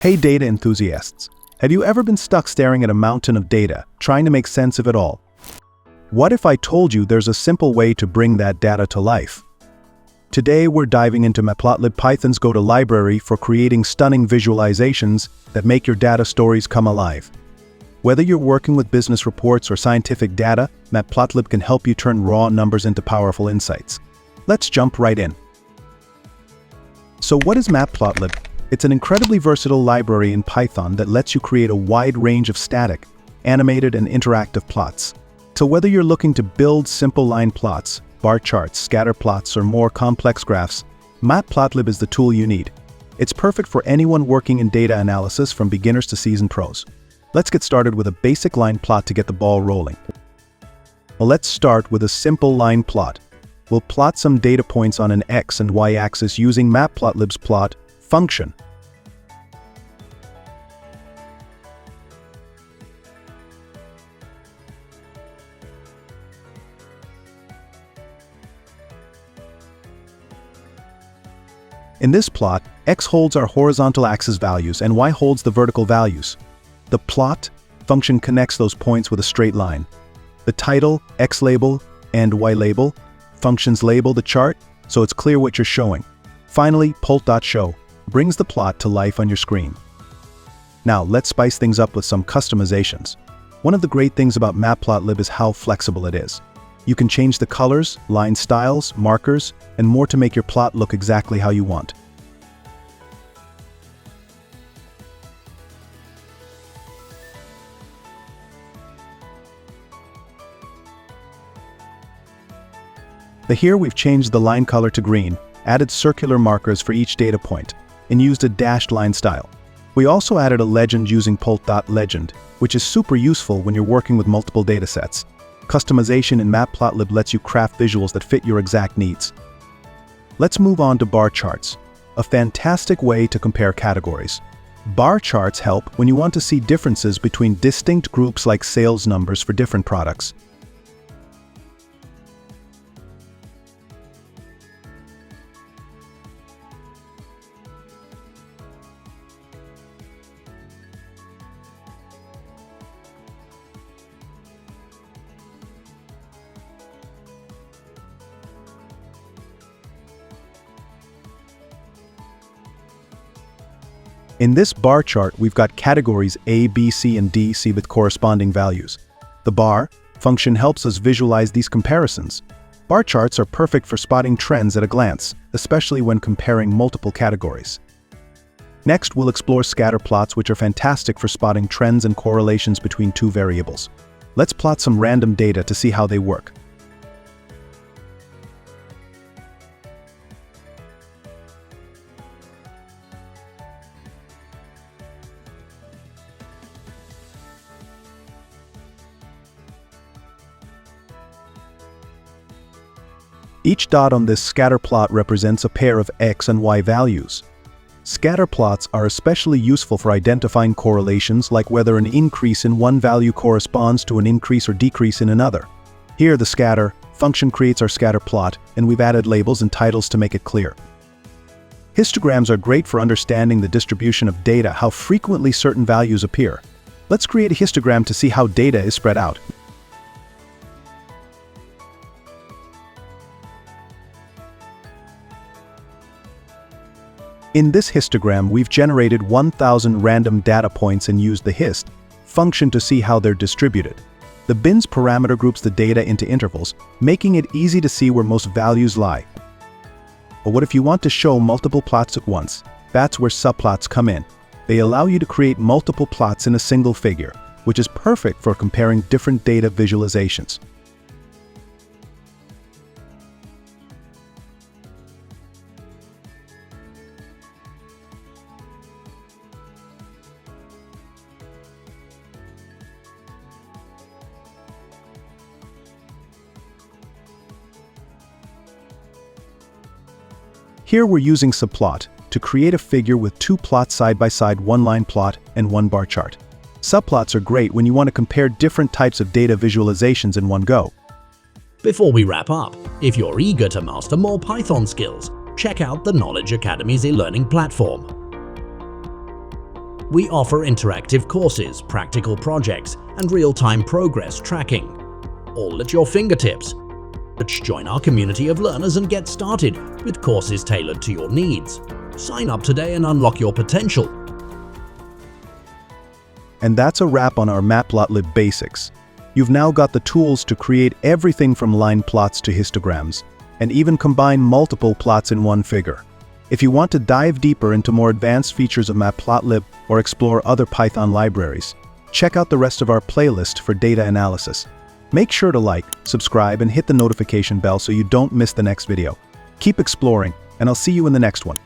Hey data enthusiasts, have you ever been stuck staring at a mountain of data, trying to make sense of it all? What if I told you there's a simple way to bring that data to life? Today we're diving into Matplotlib, Python's go-to library for creating stunning visualizations that make your data stories come alive. Whether you're working with business reports or scientific data, Matplotlib can help you turn raw numbers into powerful insights. Let's jump right in. So what is Matplotlib? It's an incredibly versatile library in Python that lets you create a wide range of static, animated, and interactive plots. So whether you're looking to build simple line plots, bar charts, scatter plots, or more complex graphs, Matplotlib is the tool you need. It's perfect for anyone working in data analysis, from beginners to seasoned pros. Let's get started with a basic line plot to get the ball rolling. Well, let's start with a simple line plot. We'll plot some data points on an X and Y axis using Matplotlib's plot function. In this plot, X holds our horizontal axis values and Y holds the vertical values. The plot function connects those points with a straight line. The title, X label, and Y label functions label the chart so it's clear what you're showing. Finally, polt.show brings the plot to life on your screen. Now, let's spice things up with some customizations. One of the great things about Matplotlib is how flexible it is. You can change the colors, line styles, markers, and more to make your plot look exactly how you want. Here we've changed the line color to green, added circular markers for each data point, and used a dashed line style. We also added a legend using polt.legend, which is super useful when you're working with multiple datasets. Customization in Matplotlib lets you craft visuals that fit your exact needs. Let's move on to bar charts, a fantastic way to compare categories. Bar charts help when you want to see differences between distinct groups like sales numbers for different products. In this bar chart, we've got categories A, B, C, and D, C with corresponding values. The bar function helps us visualize these comparisons. Bar charts are perfect for spotting trends at a glance, especially when comparing multiple categories. Next, we'll explore scatter plots, which are fantastic for spotting trends and correlations between two variables. Let's plot some random data to see how they work. Each dot on this scatter plot represents a pair of X and Y values. Scatter plots are especially useful for identifying correlations, like whether an increase in one value corresponds to an increase or decrease in another. Here, the scatter function creates our scatter plot, and we've added labels and titles to make it clear. Histograms are great for understanding the distribution of data, how frequently certain values appear. Let's create a histogram to see how data is spread out. In this histogram, we've generated 1,000 random data points and used the hist function to see how they're distributed. The bins parameter groups the data into intervals, making it easy to see where most values lie. But what if you want to show multiple plots at once? That's where subplots come in. They allow you to create multiple plots in a single figure, which is perfect for comparing different data visualizations. Here we're using Subplot to create a figure with two plots side by side, one line plot and one bar chart. Subplots are great when you want to compare different types of data visualizations in one go. Before we wrap up, if you're eager to master more Python skills, check out the Knowledge Academy's e-learning platform. We offer interactive courses, practical projects, and real-time progress tracking, all at your fingertips. Join our community of learners and get started with courses tailored to your needs. Sign up today and unlock your potential. And that's a wrap on our Matplotlib basics. You've now got the tools to create everything from line plots to histograms, and even combine multiple plots in one figure. If you want to dive deeper into more advanced features of Matplotlib or explore other Python libraries, check out the rest of our playlist for data analysis. Make sure to like, subscribe, and hit the notification bell so you don't miss the next video. Keep exploring, and I'll see you in the next one.